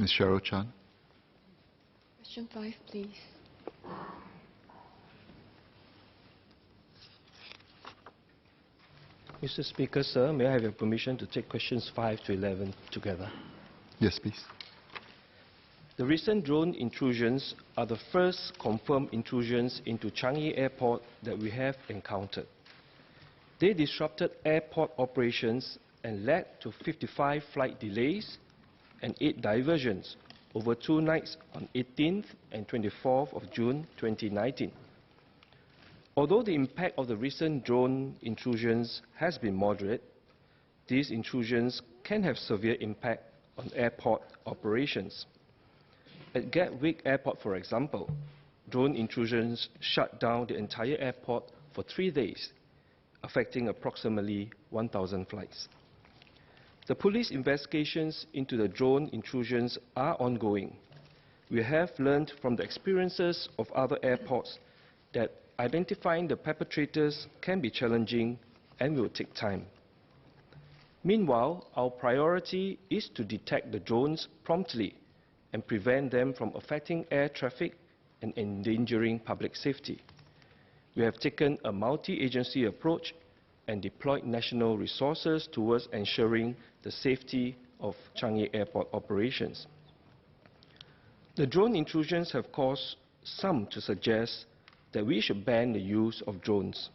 Ms. Cheryl Chan. Question 5, please. Mr. Speaker, sir, may I have your permission to take questions 5 to 11 together? Yes, please. The recent drone intrusions are the first confirmed intrusions into Changi Airport that we have encountered. They disrupted airport operations and led to 55 flight delays and 8 diversions over 2 nights on 18th and 24th of June 2019. Although the impact of the recent drone intrusions has been moderate, these intrusions can have severe impact on airport operations. At Gatwick Airport, for example, drone intrusions shut down the entire airport for 3 days, affecting approximately 1,000 flights. The police investigations into the drone intrusions are ongoing. We have learned from the experiences of other airports that identifying the perpetrators can be challenging and will take time. Meanwhile, our priority is to detect the drones promptly and prevent them from affecting air traffic and endangering public safety. We have taken a multi-agency approach and deployed national resources towards ensuring the safety of Changi Airport operations. The drone intrusions have caused some to suggest that we should ban the use of drones.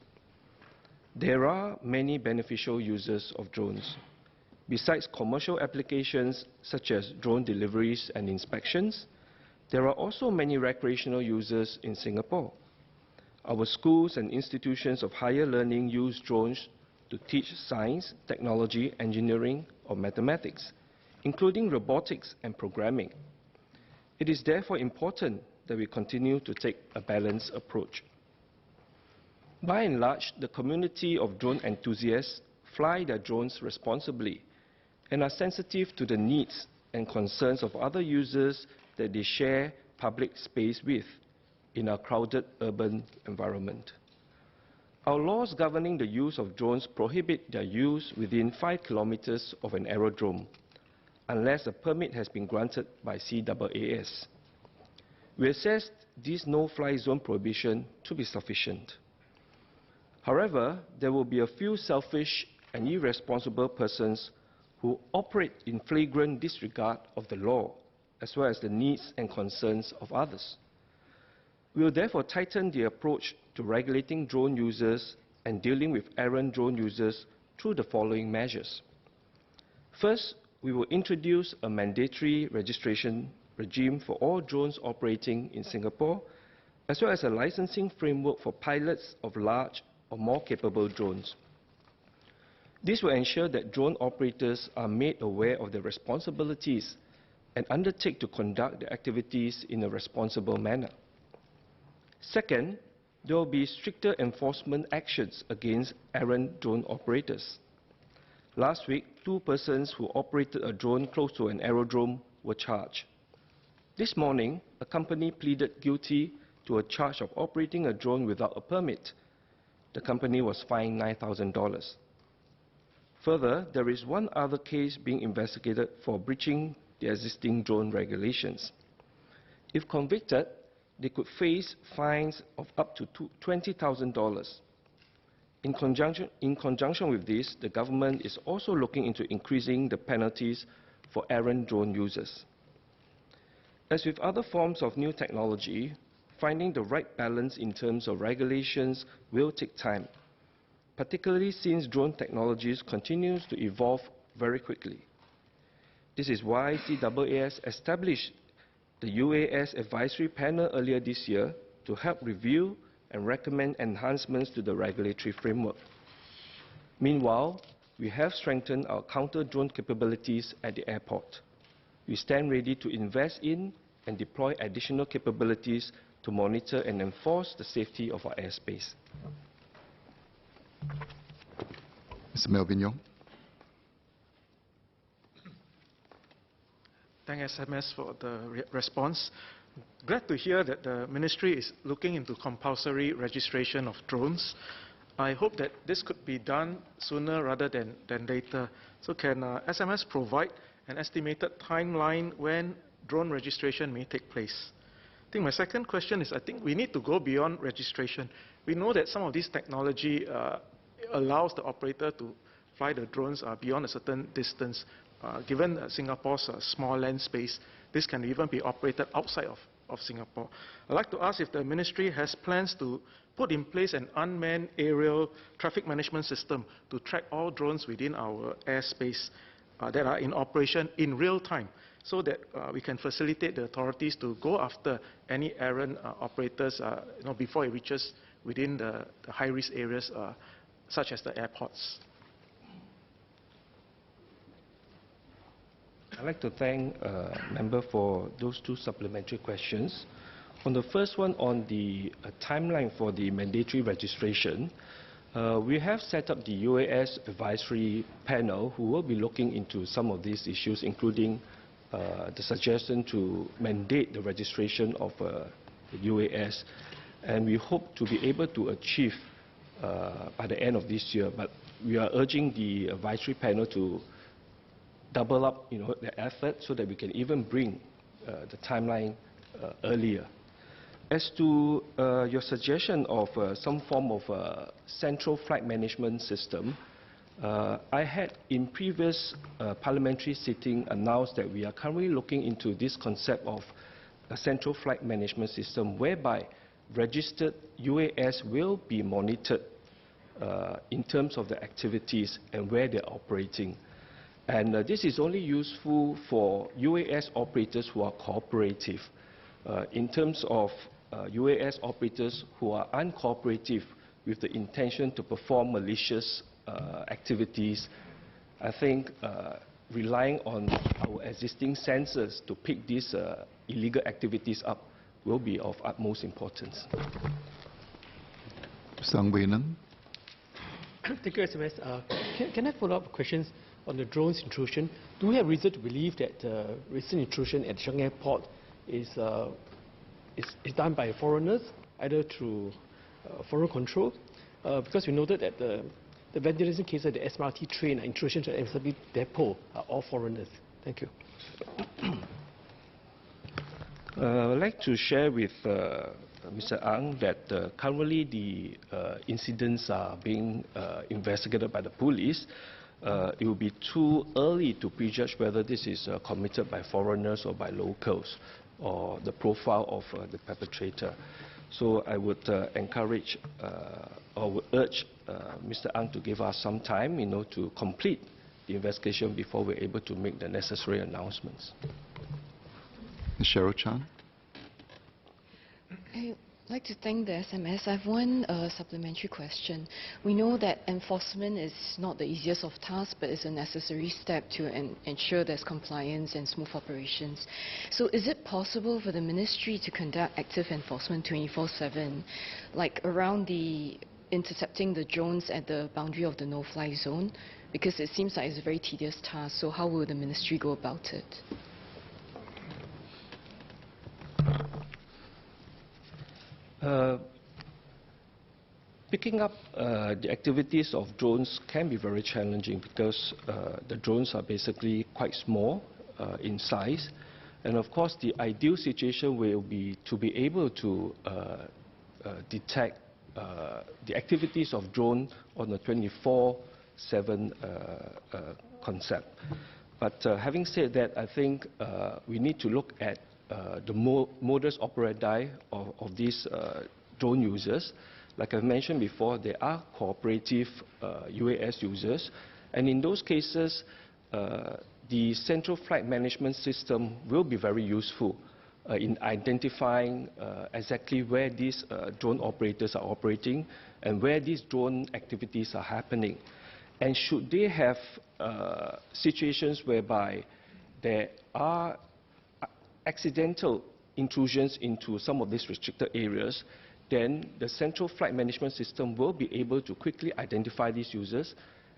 There are many beneficial uses of drones. Besides commercial applications such as drone deliveries and inspections, there are also many recreational uses in Singapore. Our schools and institutions of higher learning use drones to teach science, technology, engineering, or mathematics, including robotics and programming. It is therefore important that we continue to take a balanced approach. By and large, the community of drone enthusiasts fly their drones responsibly and are sensitive to the needs and concerns of other users that they share public space with in our crowded urban environment. Our laws governing the use of drones prohibit their use within 5 kilometers of an aerodrome, unless a permit has been granted by CAAS. We assessed this no-fly zone prohibition to be sufficient. However, there will be a few selfish and irresponsible persons who operate in flagrant disregard of the law, as well as the needs and concerns of others. We will therefore tighten the approach to regulating drone users and dealing with errant drone users through the following measures. First, we will introduce a mandatory registration regime for all drones operating in Singapore, as well as a licensing framework for pilots of large or more capable drones. This will ensure that drone operators are made aware of their responsibilities and undertake to conduct their activities in a responsible manner. Second, there will be stricter enforcement actions against errant drone operators. Last week, 2 persons who operated a drone close to an aerodrome were charged. This morning, a company pleaded guilty to a charge of operating a drone without a permit. The company was fined $9,000. Further, there is one other case being investigated for breaching the existing drone regulations. If convicted, they could face fines of up to $20,000. In conjunction with this, the government is also looking into increasing the penalties for errant drone users. As with other forms of new technology, finding the right balance in terms of regulations will take time, particularly since drone technologies continues to evolve very quickly. This is why CAAS established the UAS Advisory Panel earlier this year to help review and recommend enhancements to the regulatory framework. Meanwhile, we have strengthened our counter-drone capabilities at the airport. We stand ready to invest in and deploy additional capabilities to monitor and enforce the safety of our airspace. Mr. Melvin Yong. Thank SMS for the response. Glad to hear that the ministry is looking into compulsory registration of drones. I hope that this could be done sooner rather than later. So can SMS provide an estimated timeline when drone registration may take place. I think my second question is, I think we need to go beyond registration. We know that some of this technology allows the operator to fly the drones beyond a certain distance. Given Singapore's small land space, this can even be operated outside of Singapore. I'd like to ask if the ministry has plans to put in place an unmanned aerial traffic management system to track all drones within our airspace that are in operation in real time, so that we can facilitate the authorities to go after any errant operators before it reaches within the high-risk areas such as the airports. I'd like to thank member for those two supplementary questions. On the first one, on the timeline for the mandatory registration, we have set up the UAS advisory panel who will be looking into some of these issues, including the suggestion to mandate the registration of the UAS. And we hope to be able to achieve by the end of this year. But we are urging the advisory panel to double up their effort so that we can even bring the timeline earlier. As to your suggestion of some form of central flight management system, I had in previous parliamentary sitting announced that we are currently looking into this concept of a central flight management system whereby registered UAS will be monitored in terms of the activities and where they're operating. And this is only useful for UAS operators who are cooperative. In terms of UAS operators who are uncooperative with the intention to perform malicious activities, I think relying on our existing sensors to pick these illegal activities up will be of utmost importance. Mr. Ang Wei Neng. Thank you, SMS. Can I follow up questions on the drones intrusion? Do we have reason to believe that recent intrusion at Changi Airport is done by foreigners, either through foreign control? Because we noted that the vandalism cases at the SMRT train and intrusions at MSW depot are all foreigners. Thank you. I'd like to share with Mr. Ang that currently the incidents are being investigated by the police. It will be too early to prejudge whether this is committed by foreigners or by locals, or the profile of the perpetrator. So I would encourage or would urge Mr. Ang to give us some time, to complete the investigation before we're able to make the necessary announcements. Ms. Cheryl Chan. I'd like to thank the SMS. I have one supplementary question. We know that enforcement is not the easiest of tasks, but it's a necessary step to ensure there's compliance and smooth operations. So is it possible for the ministry to conduct active enforcement 24/7, like around the intercepting the drones at the boundary of the no-fly zone? Because it seems like it's a very tedious task, so how will the ministry go about it? Picking up the activities of drones can be very challenging because the drones are basically quite small in size. And of course, the ideal situation will be to be able to detect the activities of drone on a 24/7 concept. But having said that, I think we need to look at the modus operandi of these drone users. Like I mentioned before, they are cooperative UAS users, and in those cases, the central flight management system will be very useful in identifying exactly where these drone operators are operating and where these drone activities are happening. And should they have situations whereby there are accidental intrusions into some of these restricted areas, then the central flight management system will be able to quickly identify these users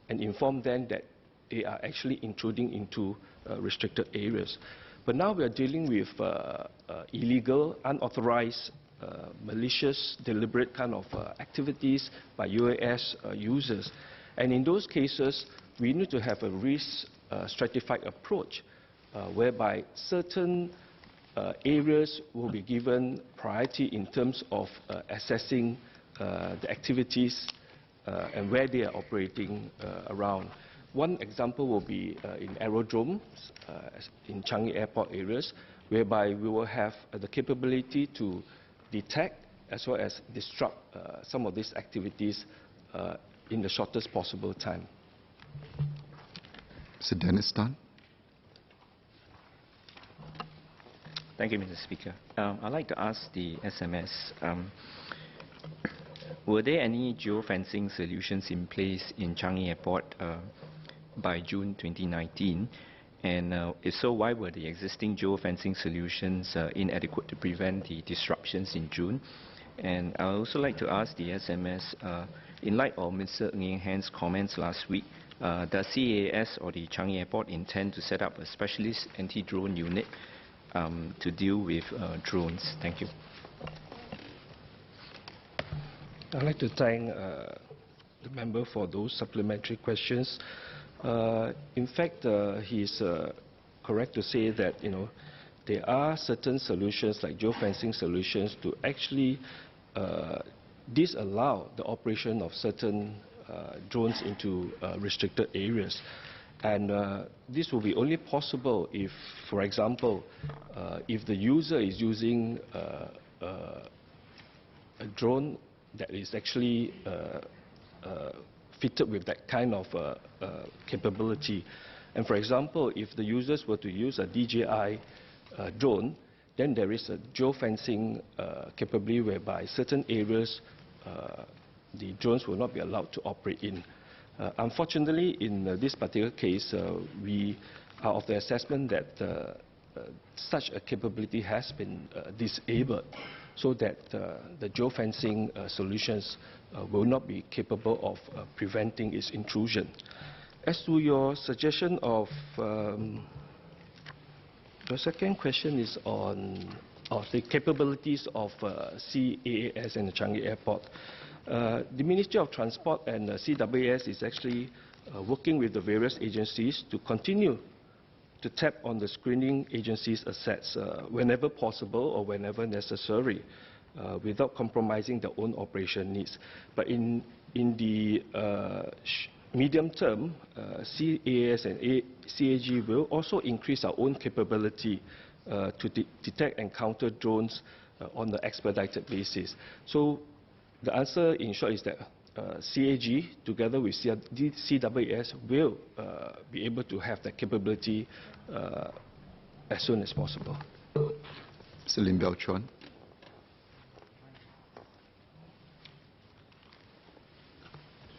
and inform them that they are actually intruding into restricted areas. But now we are dealing with illegal, unauthorized, malicious, deliberate kind of activities by UAS users. And in those cases, we need to have a risk stratified approach whereby certain areas will be given priority in terms of assessing the activities and where they are operating around. One example will be in aerodromes, in Changi Airport areas, whereby we will have the capability to detect as well as disrupt some of these activities in the shortest possible time. Mr. Dennis Tan. Thank you, Mr. Speaker. I'd like to ask the SMS, were there any geofencing solutions in place in Changi Airport by June 2019? And if so, why were the existing geofencing solutions inadequate to prevent the disruptions in June? And I would also like to ask the SMS, in light of Mr. Ng Han's comments last week, does CAS or the Changi Airport intend to set up a specialist anti-drone unit to deal with drones? Thank you. I'd like to thank the member for those supplementary questions. In fact, he's correct to say that there are certain solutions like geofencing solutions to actually disallow the operation of certain drones into restricted areas. And this will be only possible if, for example, if the user is using a drone that is actually fitted with that kind of capability. And for example, if the users were to use a DJI drone, then there is a geofencing capability whereby certain areas the drones will not be allowed to operate in. Unfortunately, in this particular case, we are of the assessment that such a capability has been disabled so that the geofencing solutions will not be capable of preventing its intrusion. As to your suggestion of, the second question is on the capabilities of CAAS and the Changi Airport. The Ministry of Transport and CAAS is actually working with the various agencies to continue to tap on the screening agency's assets whenever possible or whenever necessary, without compromising their own operation needs. But in the medium term, CAAS and CAG will also increase our own capability to detect and counter drones on an expedited basis. So the answer in short is that CAG together with CAAS will be able to have that capability as soon as possible. Mr. Lim Chuan.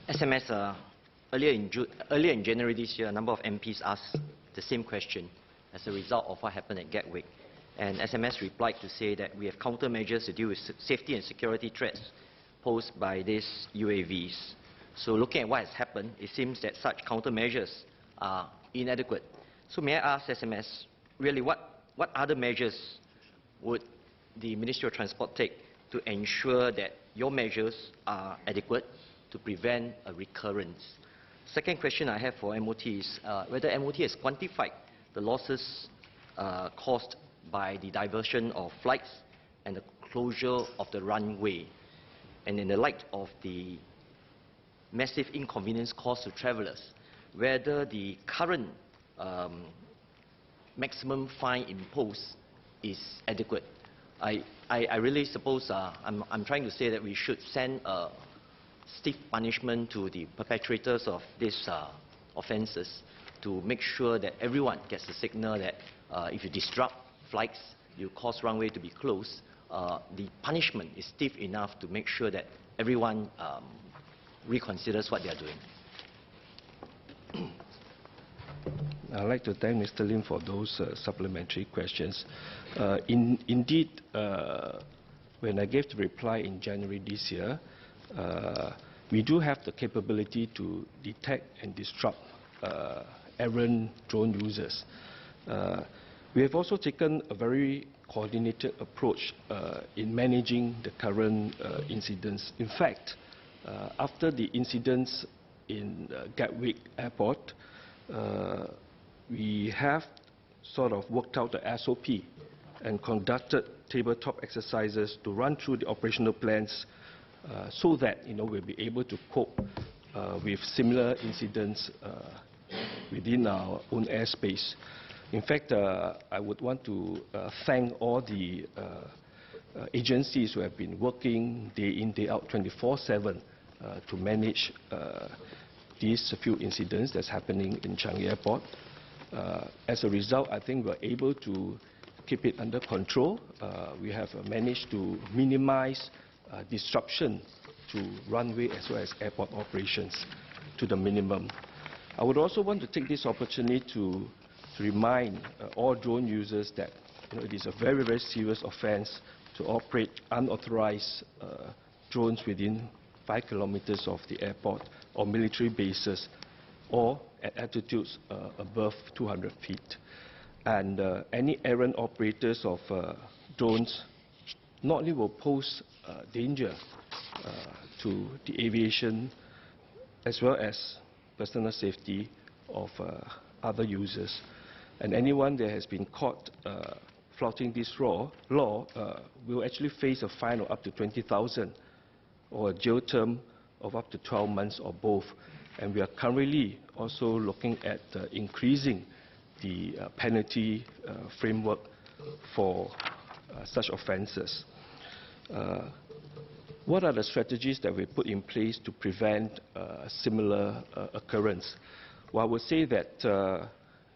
SMS, earlier in January this year, a number of MPs asked the same question as a result of what happened at Gatwick. And SMS replied to say that we have countermeasures to deal with safety and security threats posed by these UAVs. So looking at what has happened, it seems that such countermeasures are inadequate. So may I ask SMS, really what other measures would the Ministry of Transport take to ensure that your measures are adequate to prevent a recurrence? Second question I have for MOT is whether MOT has quantified the losses caused by the diversion of flights and the closure of the runway. And in the light of the massive inconvenience caused to travelers, whether the current maximum fine imposed is adequate. I really suppose I'm trying to say that we should send a stiff punishment to the perpetrators of these offences to make sure that everyone gets the signal that if you disrupt flights, you cause runway to be closed, the punishment is stiff enough to make sure that everyone reconsiders what they are doing. I'd like to thank Mr. Lim for those supplementary questions. Indeed, when I gave the reply in January this year, we do have the capability to detect and disrupt errant drone users. We have also taken a very coordinated approach in managing the current incidents. In fact, after the incidents in Gatwick Airport, we have sort of worked out the SOP and conducted tabletop exercises to run through the operational plans so that we'll be able to cope with similar incidents within our own airspace. In fact, I would want to thank all the agencies who have been working day in, day out, 24/7 to manage these few incidents that's happening in Changi Airport. As a result, I think we're able to keep it under control. We have managed to minimize disruption to runway as well as airport operations to the minimum. I would also want to take this opportunity to remind all drone users that it is a very, very serious offense to operate unauthorized drones within 5 kilometers of the airport or military bases or at altitudes above 200 feet. And any errant operators of drones not only will pose danger to the aviation as well as personal safety of other users. And anyone that has been caught flouting this law will actually face a fine of up to 20,000 or a jail term of up to 12 months or both. And we are currently also looking at increasing the penalty framework for such offences. What are the strategies that we put in place to prevent similar occurrence? Well, I would say that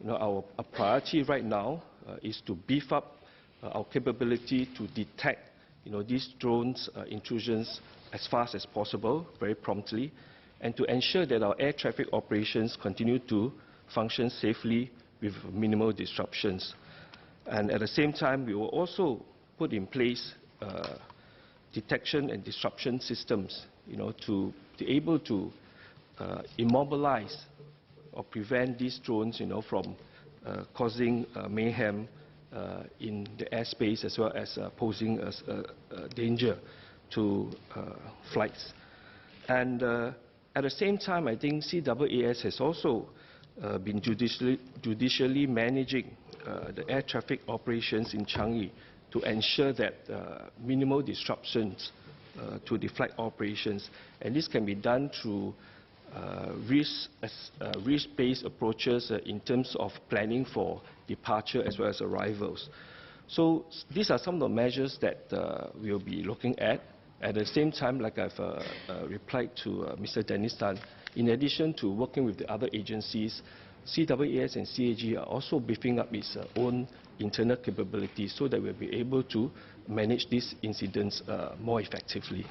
our priority right now is to beef up our capability to detect these drones intrusions as fast as possible, very promptly, and to ensure that our air traffic operations continue to function safely with minimal disruptions. And at the same time, we will also put in place detection and disruption systems, to be able to immobilize or prevent these drones, from causing mayhem in the airspace as well as posing a danger to flights. And at the same time, I think CAAS has also been judicially managing the air traffic operations in Changi to ensure that minimal disruptions to the flight operations. And this can be done through risk-based approaches in terms of planning for departure as well as arrivals. So these are some of the measures that we'll be looking at. At the same time, like I've replied to Mr. Dennis Tan, in addition to working with the other agencies, CAAS and CAG are also beefing up its own internal capabilities so that we'll be able to manage these incidents more effectively.